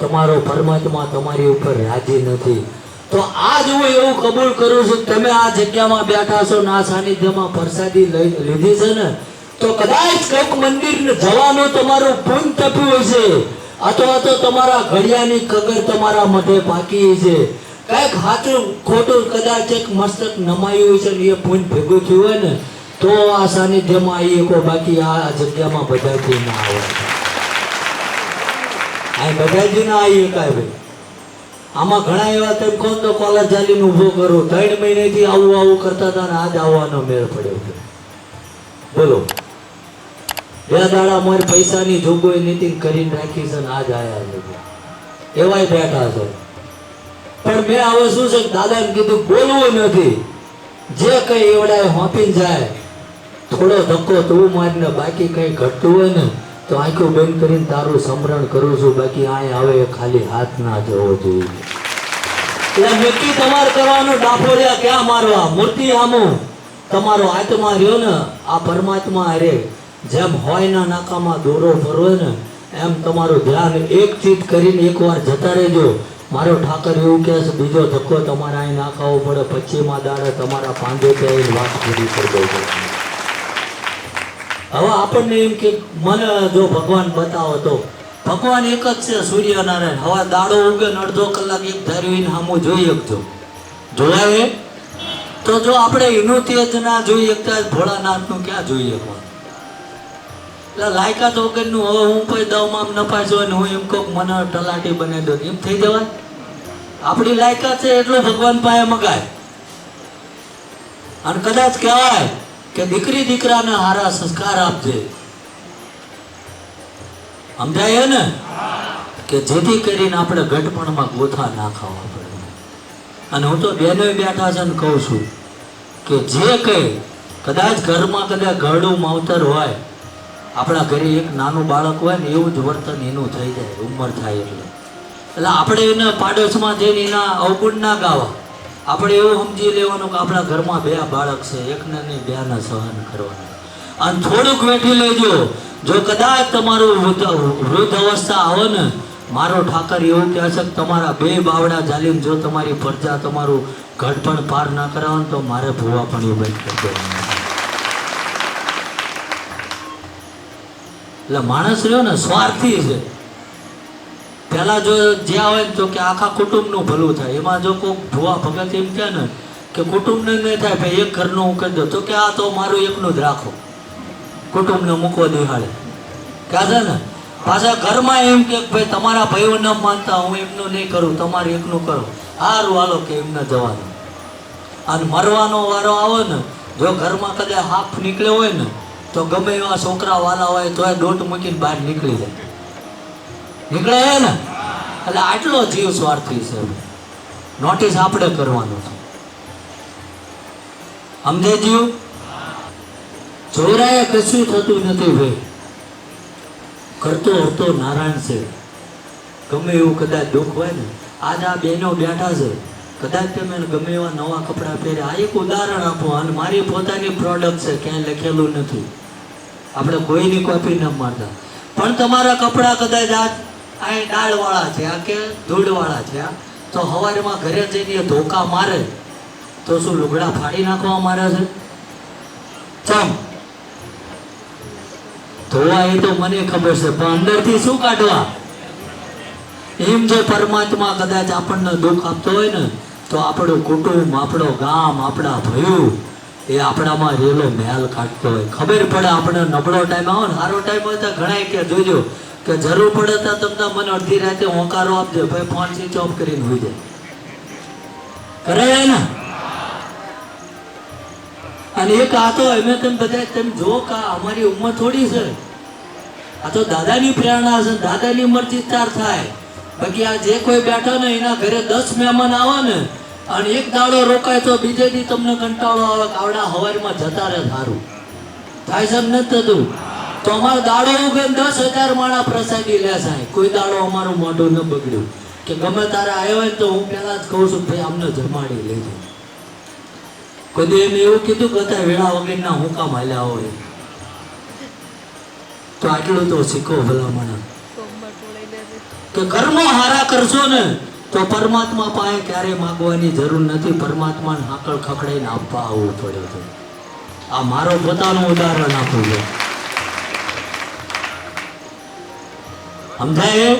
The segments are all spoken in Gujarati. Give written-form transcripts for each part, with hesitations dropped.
તમારો પરમાત્મા તમારી ઉપર રાજી નથી. તો આજ હું એવું કબૂલ કરું છું, તમે આ જગ્યામાં બેઠા છો ને આ સાનિધ્યમાં પ્રસાદી લીધી છે ને, તો કદાચ કંઈક મંદિર જવાનું તમારું પુણ્ય તપ્યું હશે, અથવા તો તમારા ઘડિયાની કગર તમારા મઢે પાકી છે, કંઈક સાચું ખોટું કદાચ એક મસ્તક નમાયું છે ને એ પુણ્ય ભેગું થયું હોય ને, તો આ સાનિધ્યમાં આવી શકો. બાકી આ જગ્યામાં બધાથી ના આવે, આ બધાથી ના આવી શકાય ભાઈ. આમાં ઘણા એવા તેમ કોણ તો કોલર ચાલીને ઊભો કરો, 3 મહિનેથી આવું આવું કરતા હતા ને આજ આવવાનો મેળ પડ્યો છે. બોલો, 2 દાડા મારે પૈસાની જોગવાઈ નીતિ કરીને રાખી છે ને આજ આયા છે, એવાય બેઠા છે. પણ મેં હવે શું છે, દાદાને કીધું બોલવું નથી, જે કઈ એવડાય હોપીને જાય, થોડો ધક્કો તું મારીને બાકી કઈ ઘટતું હોય ને તો આંખો બંધ કરીને તારું સ્મરણ કરું છું. બાકી અહીં આવે ખાલી હાથ ના જવો જોઈએ. એટલે નક્કી તમારે કરવાનું, ડાફોડિયા ક્યાં મારવા, મૂર્તિ આમું તમારો આત્મા રહ્યો ને આ પરમાત્મા અરે જેમ હોય ના નાકામાં દોરો ફરવો ને એમ તમારું ધ્યાન એક ચીત કરીને એકવાર જતા રહેજો. મારો ઠાકર એવું કહે છે, બીજો ધક્કો તમારે અહીં નાખાવો પડે, 25મા દાડે તમારા પાંદે ત્યાં વાત પૂરી કરી દેજો. હવે આપણને એમ કે મને જો ભગવાન બતાવો તો ભગવાન એક જ છે, સૂર્યનારાયણ. હવે દાડો ઉગે ને અડધો કલાક એક ધાર્યું સામું જોઈ શકજો, જોડાય તો જો આપણે એનું તેજ ના જોઈ શકતા ભોળાનાથનું ક્યાં જોઈ શકવાનું. એટલે લાયકાત વગરનું હવે હું કોઈ દવામાં નપાશો ને હું એમ કહું મને તલાટી બનાવી દો, એમ થઈ જવાય. આપણી લાયકાત છે એટલું ભગવાન પાસે મગાય. અને કદાચ કહેવાય કે દીકરી દીકરાને હારા સંસ્કાર આપજે, સમજાય ને, કે જેથી કરીને આપણે ઘટપણમાં ગોથા ના ખાવા પડે. અને હું તો બેનોય બેઠા છે ને કહું છું કે જે કંઈ કદાચ ઘરમાં કદાચ ઘરડું માવતર હોય, આપણા ઘરે એક નાનું બાળક હોય ને એવું જ વર્તન એનું થઈ જાય ઉંમર થાય એટલે આપણે એને પાડોશમાં જઈને એના અવગુણ ના ગાવા. આપણે એવું સમજી લેવાનું કે આપણા ઘરમાં 2 બાળક છે, એકને નહીં 2ને સહન કરવાના. અને થોડુંક વેઠી લેજો, જો કદાચ તમારું વૃદ્ધ અવસ્થા આવે ને, મારો ઠાકર એવું કહે છે કે તમારા 2 બાવડા ચાલીને જો તમારી પ્રજા તમારું ઘડપણ પાર ના કરાવે તો મારે ભૂવા પણ એવું બંધ કરી દેવાનું. એટલે માણસ રહ્યો ને સ્વાર્થી છે. પહેલા જો જ્યાં હોય ને તો કે આખા કુટુંબનું ભલું થાય, એમાં જો કોઈ ભુવા ભગત એમ કહે ને કે કુટુંબને નહીં થાય ભાઈ એક ઘરનું હું કહી દઉં તો કે આ તો મારું એકનું જ રાખો, કુટુંબને મૂકવો દેહાડે ક્યાં છે ને. પાછા ઘરમાં એમ કે ભાઈ તમારા ભાઈઓ ન માનતા હું એમનું નહીં કરું, તમારે એકનું કરો, સારું હાલો કે એમને જવાનું. અને મરવાનો વારો આવે ને, જો ઘરમાં કદાચ હાફ નીકળ્યો હોય ને તો ગમે એવા છોકરા વાલા હોય તો એ દોટ મૂકીને બહાર નીકળી જાય, નીકળે ને. એટલે આટલો જીવ સ્વાર્થી છે, નોટિસ આપણે કરવાનું છે, સમજે જીવ. ચોરાએ કશું થતું નથી ભાઈ, કરતો હરતો નારાયણ છે. ગમે એવું કદાચ દુઃખ હોય ને, આજ આ બહેનો બેઠા છે, કદાચ તમે ગમે એવા નવા કપડાં પહેર્યા, આ એક ઉદાહરણ આપો. અને મારી પોતાની પ્રોડક્ટ છે, ક્યાંય લખેલું નથી, આપણે કોઈની કોપી ન મારતા. પણ તમારા કપડાં કદાચ આ ડાળવાળા છે, આ કે ધૂળવાળા છે, તો સવારમાં ઘરે જઈને ધોકા મારે તો શું લુગડા ફાડી નાખવા મારે છે? ચમ ધોવા એ તો મને ખબર છે, પણ અંદરથી શું કાઢવા? એમ જો પરમાત્મા કદાચ આપણને દુઃખ આપતો હોય ને તો આપણું કુટુંબ, આપણો ગામ, આપણા ભાઈઓ એ આપણામાં રેલો મહેલ કાઢતો હોય. ખબર પડે આપણે નબળો ટાઈમ આવે ને, સારો ટાઈમ હોય તો ઘણા કે જોજો કે જરૂર પડે તો તમને મને અડધી રાતે હોંકારો આપજો, ભાઈ ફોન સ્વિચ ઓફ કરીને હોઈ જાય, કરે ને. અને એક આ તો અમે તમે બધા તમે જો કે અમારી ઉંમર થોડી છે, આ તો દાદાની પ્રેરણા છે, દાદાની મરજી તાર થાય. બાકી આ જે કોઈ બેઠો ને એના ઘરે 10 મહેમાન આવે ને અને એક દાડો રોકાય તો બીજે દી તમને કંટાળો આવે કે આવડા હવારમાં જતા રહે, સારું થાય છે નથી થતું. તો અમારો દાડો ઉગે 10,000 માણા પ્રસાદી લે સાહેબ, કોઈ દાડો અમારું મોઢું ન બગડ્યું. કે ગમે તારે આવ્યો હોય તો હું પહેલા જ કહું છું ભાઈ અમને જમાડી લેજો. કદી એમ એવું કીધું કે અત્યારે વેળા વગરના હું કામ હાલ્યા હોય, તો આટલું તો શીખો ભલામણ. કે કર્મો હારા કરશો ને તો પરમાત્મા પાસે ક્યારેય માગવાની જરૂર નથી. પરમાત્માને હાકળ ખખડાઈને આપવા આવવું પડે છે. આ મારો પોતાનું ઉદાહરણ આપું છું. સમજાય?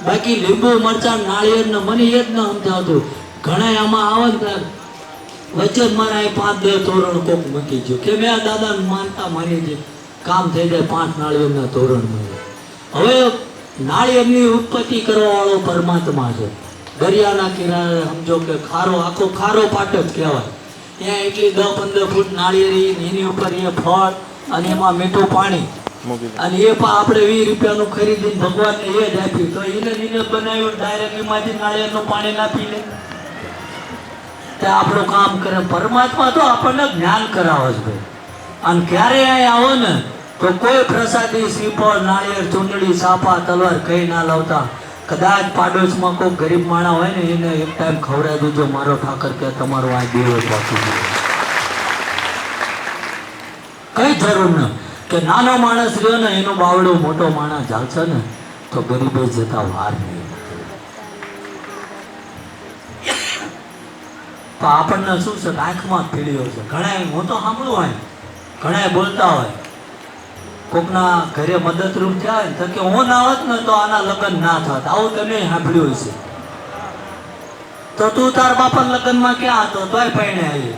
બાકી લીંબુ મરચાં નાળિયેર ને મને એ જ ન સમજાવતું. ઘણા આમાં આવે ને વચ્ચે મારા 5-10 તોરણ કોક મૂકી ગયો કે મેં દાદાને માનતા મારી છે, કામ થઈ જાય 5 નાળિયેરના તોરણ મળે. હવે નાળિયેરની ઉત્પત્તિ કરવા વાળો પરમાત્મા છે. દરિયાના કિનારે સમજો કે ખારો, આખો ખારો પાટ જ કહેવાય. ત્યાં એટલી 10-15 ફૂટ નાળિયેરી, એની ઉપર એ ફળ અને એમાં મીઠું પાણી, અને એ પણ આપણે 20 રૂપિયાનું ખરીદીને ભગવાનને એ જ આપ્યું. તો એને બનાવ્યું ડાયરેક્ટ એમાંથી નાળિયેરનું પાણી ના પી લે, ત્યાં આપણું કામ કરે. પરમાત્મા તો આપણને જ્ઞાન કરાવે છે ભાઈ. અને ક્યારે અહીં આવો ને તો કોઈ પ્રસાદી, શ્રીફળ, નાળિયેર, ચૂંદડી, સાપા, તલવાર કઈ ના લાવતા. કદાચ પાડોશમાં કોઈ ગરીબ માણસ હોય ને એને એક ટાઈમ ખવડાવી દેજો. મારો ઠાકર કે તમારો આ દેવો પહોંચી ગયો. કઈ જરૂર ન કે નાનો માણસ રહ્યો ને એનો બાવડો મોટો માણસ ચાલશે ને તો ગરીબે જતા વાર નહીં. તો આપણને શું છે, આંખમાં પીળ્યો છે. ઘણા હું તો સાંભળું હોય, ઘણા બોલતા હોય કોકના ઘરે મદદરૂપ થયા ને તો કે હું ના હોત ને તો આના લગ્ન ના થાત. આવું તમે સાંભળ્યું છે. તો તું તાર બાપા લગ્નમાં ક્યાં હતો? તોય પૈણ્યા આવી.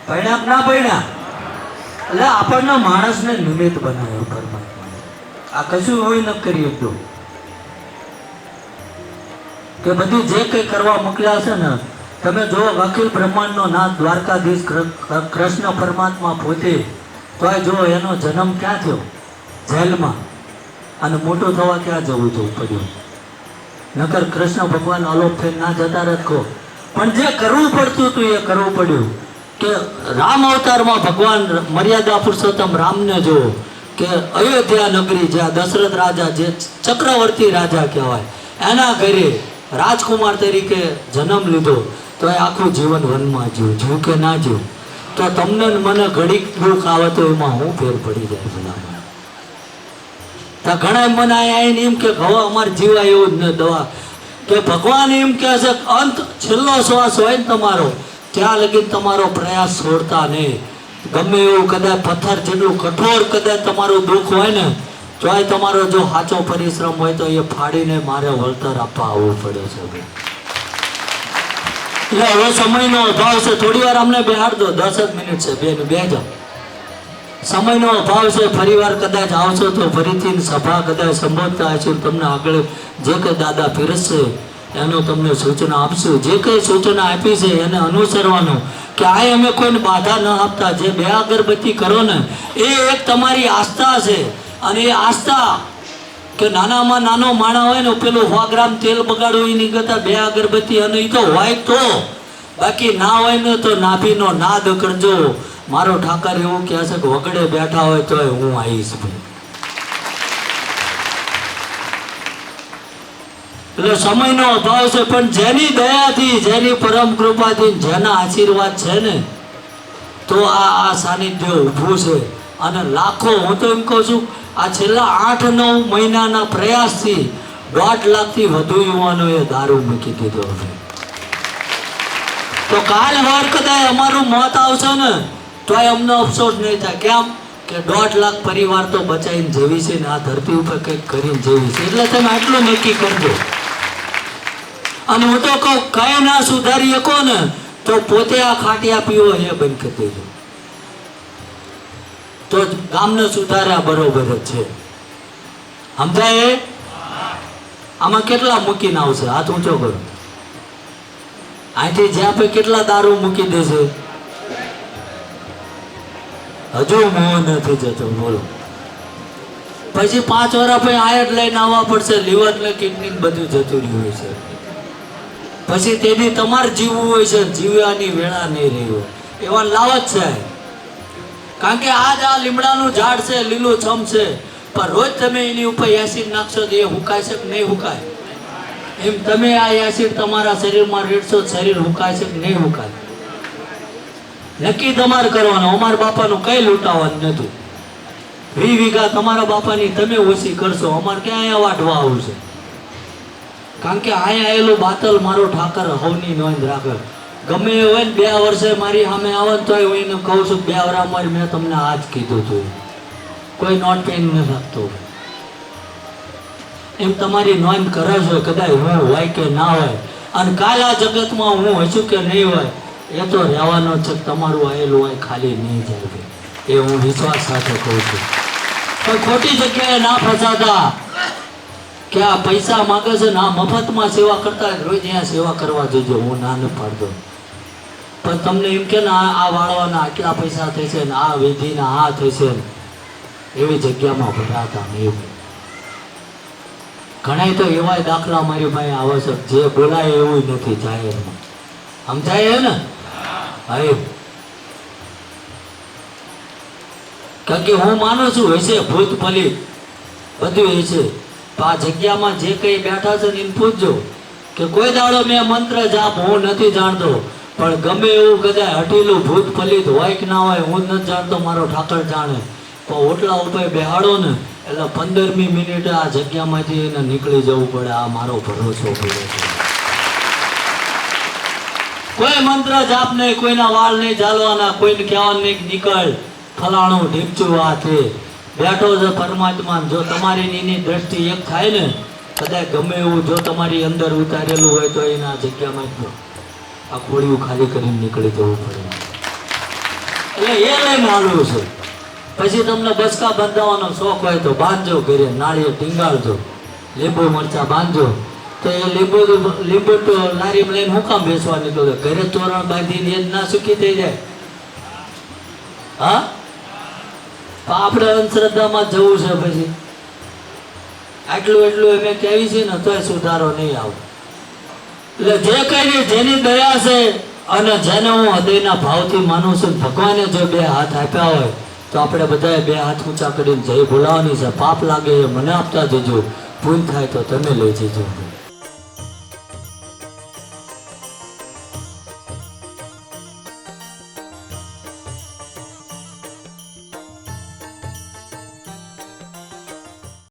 પૈણ્યા ના પૈણ્યા? એટલે આપણને માણસને નિમિત્ત બનાવ્યો પરમાત્માએ. આ કશું હોય ન કરી શકતું કે બધું જે કંઈ કરવા મોકલ્યા છે ને. તમે જો અખિલ બ્રહ્માંડનો નાથ દ્વારકાધીશ કૃષ્ણ પરમાત્મા પોતે, તોય જો એનો જન્મ ક્યાં થયો? જેલમાં. અને મોટો થવા ક્યાં જવું પડ્યું? નકર કૃષ્ણ ભગવાન અલોપ થઈ ના જતા રખો. પણ જે કરવું પડતું હતું એ કરવું પડ્યું. કે રામ અવતારમાં ભગવાન મર્યાદા પુરુષોત્તમ રામને જો કે અયોધ્યા નગરી, જ્યાં દશરથ રાજા, જે ચક્રવર્તી રાજા કહેવાય, એના ઘરે રાજકુમાર તરીકે જન્મ લીધો. તો એ આખું જીવન વનમાં જીવ કે ના જીવ? તો તમને મને ઘડીક દુઃખ આવે તો એમાં હું ફેર પડી જાય બધા. તો ઘણા મને આવીને એમ કે હવે અમારે જીવાય એવું જ ન દવા. કે ભગવાન એમ કહે છે અંત છેલ્લો શ્વાસ હોય ને તમારો, ત્યાં લગી તમારો પ્રયાસ છોડતા નહીં. ગમે એવું કદાચ પથ્થર જેટલું કઠોર કદાચ તમારું દુઃખ હોય ને, તોય તમારો જો સાચો પરિશ્રમ હોય તો એ ફાડીને મારે વળતર આપવા આવવું પડે છે. એટલે હવે સમયનો અભાવ છે. થોડી વાર અમને બેહાડ દો, 10 જ મિનિટ છે. બે જાઓ. સમયનો અભાવ છે. ફરી વાર કદાચ આવશો તો ફરીથી સભા કદાચ સંબોધતા હશે. તમને આગળ જે કંઈ દાદા પીરસશે એનું તમને સૂચના આપશું. જે કંઈ સૂચના આપી છે એને અનુસરવાનું. કે આ અમે કોઈને બાધા ન આપતા. જે 2 અગરબત્તી કરો ને એ એક તમારી આસ્થા છે. અને એ આસ્થા કે નાનામાં નાનો માણા હોય ને પેલું 100 ગ્રામ તેલ બગાડવું એની કરતાં 2 અગરબત્તી, અને એ તો હોય તો, બાકી ના હોય ને તો નાભીનો નાદ કરજો. મારો ઠાકર એવું કહે છે કે વગડે બેઠા હોય તો હું આવીશ. એટલે સમયનો અભાવ છે. પણ જેની દયાથી, જેની પરમ કૃપાથી, જેના આશીર્વાદ છે ને, તો આ સાનિધ્ય ઊભું છે. અને લાખો, હું તો એમ કહું છું, આ છેલ્લા 8-9 મહિનાના પ્રયાસથી 1.5 લાખથી વધુ યુવાનોએ દારૂ મૂકી દીધો છે. તો કાલ વાર કદાચ અમારું મોત આવશે ને તોય અમને અફસોસ નહીં થાય. કેમ કે 1.5 લાખ પરિવાર તો બચાવીને જેવી છે ને આ ધરતી ઉપર કંઈક કરીને જેવી છે. એટલે તમે આટલું નક્કી કરજો. અને હું તો કહું, કઈ ના સુધારી શકો ને તો પોતે આ ખાટિયા પીવો એ બંધ કરી દેજો, તો ગામને સુધાર્યા બરોબર જ છે. સમજાય? આમાં કેટલા મૂકીને આવશે? હાથ ઊંચો કરો. અહીંથી જ્યાં પે કેટલા દારૂ મૂકી દેશે? હજુ મોહ નથી જતો. બોલો. પછી 5 વર્ષ પછી આયટ લઈને આવવા પડશે. લીવર ને કિડની બધું જતું રહ્યું હોય છે. પછી તેની તમારે જીવવું હોય છે, જીવવાની વેળા નહીં રહી હોય એવા લાવત છે. કારણ કે આજ આ લીમડાનું ઝાડ છે, લીલું છમ છે, પણ રોજ તમે એની ઉપર એસિડ નાખશો તો એ હુકાય છે કે નહીં હુકાય? એમ તમે આ એસિડ તમારા શરીરમાં રેડશો, શરીર હુકાય છે કે નહીં હુકાય? નક્કી તમારે કરવાનું. અમારા બાપાનું કઈ લૂંટાવાનું નથી. 20 વીઘા તમારા બાપાની તમે ઓછી કરશો, અમારે ક્યાં અહીંયા વાટવા આવું છે? કારણ કે અહીંયા આવેલું બાતલ મારો ઠાકર હવની નોંધ રાખે. ગમે એ હોય ને 2 વર્ષે મારી સામે આવે ને તોય હું એને કહું છું 2 વર્ષ મેં તમને આ જ કીધું હતું. કોઈ નોટ પેન ન રાખતો. એમ તમારી નોંધ કરે છે, કદાચ હું હોય કે ના હોય. અને કાલ આ જગતમાં હું હશું કે નહીં હોય એ તો રહેવાનો છે. તમારું આવેલું હોય ખાલી નહીં જાય, એ હું વિશ્વાસ સાથે કહું છું. પણ ખોટી જગ્યાએ ના ફસાતા કે આ પૈસા માગે છે ને આ મફતમાં સેવા કરતા રોજ અહીંયા સેવા કરવા જજો. હું ના ન પાડતો, પણ તમને એમ કે ને આ વાળવાના આટલા પૈસા થશે ને આ વિધિના આ થશે ને એવી જગ્યામાં ભરાતા નહીં. ઘણા તો એવા દાખલા મારી પાસે આવે છે જે બોલાય એવું નથી જાહેરમાં. સમજાય ને? હા, કારણ કે હું માનું છું હશે ભૂત ફલિત બધું હશે. આ જગ્યામાં જે કઈ બેઠા છે ને એને પૂછજો કે કોઈ દાડો મેં મંત્ર જાપ હું નથી જાણતો, પણ ગમે એવું કદાચ હઠીલું ભૂત ફલિત હોય કે ના હોય હું નથી જાણતો, મારો ઠાકર જાણે. પણ ઓટલા ઉપર બેહાડો ને એટલે 15મી મિનિટે આ જગ્યામાંથી એને નીકળી જવું પડે. આ મારો ભરોસો પડે છે. કોઈ મંત્ર જાપ નહીં, કોઈના વાળ નહીં ઝાલવાના, કોઈને કહેવાનું નહીં નીકળ ફલાણું ઢીમચું આ તે બેઠો છે પરમાત્મા. જો તમારી એની દ્રષ્ટિ એક થાય ને કદાચ ગમે એવું જો તમારી અંદર ઉતારેલું હોય તો એના જગ્યામાં જ આ ખોડિયું ખાલી કરીને નીકળી જવું પડે. એટલે એ લઈને હાલવું છે. પછી તમને બસકા બંધાવવાનો શોખ હોય તો બાંધજો, ઘરે નાળિયેર ટીંગાળજો, લીંબુ મરચા બાંધજો. તો એ લીંબુ તો લારીમાં લઈને હું કામ બેસવા નીકળ્યો? ઘરે તોરણ બાંધીને એ જ ના સુખી થઈ જાય. હા, આપણે અંધશ્રદ્ધામાં જવું છે. પછી એટલું અમે કહેવી છે ને તોય સુધારો નહીં આવે. એટલે જે કઈ જેની દયા છે અને જેને હું હૃદયના ભાવથી માનું છું, ભગવાને જો 2 હાથ આપ્યા હોય તો આપણે બધાએ 2 હાથ ઊંચા કરીને જય બોલાવવાની છે. પાપ લાગે એ મને આપતા જજો, ભૂલ થાય તો તમે લઈ જજો.